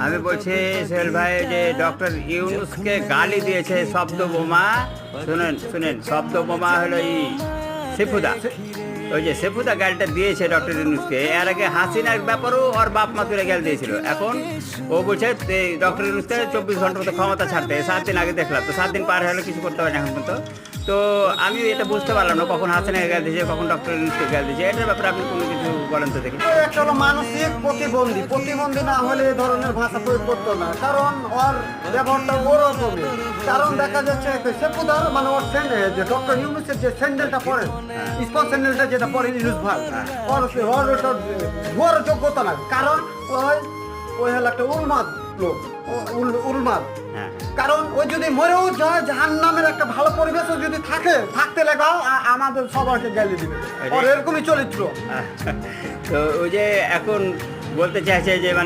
আমি বলছি সোহেল ভাই যে ডক্টর ইউনূসকে গালি দিয়েছে শব্দ বোমা। শুনেন শুনেন, শব্দ বোমা হলো সেফুদা। ওই যে সেফুদা গালিটা দিয়েছে ডক্টর ইউনূসকে, এর আগে হাসিনার ব্যাপারেও ওর বাপ মা তুলে গাল দিয়েছিল। এখন ও বলছে ডক্টর ইউনূসকে 24 ঘন্টার মতো ক্ষমতা ছাড়তে। 7 দিন আগে দেখলাম, তো 7 দিন পার হলে কিছু করতে পারে না এখন পর্যন্ত। তো আমি এটা বুঝতে পারলাম না কখন হাসিনাকে গাল দিয়েছে, কখন ডক্টর ইউনূসকে গাল দিয়েছে। এটার ব্যাপারে আপনি কোনো কিছু বলেন তো দেখি। একটা হলো মানসিক প্রতিবন্ধী না হলে এই ধরনের ভাষা প্রয়োগ করতো না, কারণ ওর ব্যবহারটা ওরকমই। কারণ দেখা যাচ্ছে সেফুদার মানে ওর যে ডক্টর ইউনূসের যে স্যান্ডেলটা পরে, স্পোর্ট স্যান্ডেলটা যেটা পরে ইউনূস ভাই, ওর ধোয়ার যোগ্যতা না, কারণ ওই হলো একটা উন্মাদ লোক, উন্মাদ। কারণ ওই যদি মরেও যায়, জাহান্নামের একটা ভালো পরিবেশও যদি থাকতে লাগাও আমাদের সবাইকে গালি দিবে, ওর এরকমই চরিত্র। তো ওই যে এখন বলতে চাইছে যে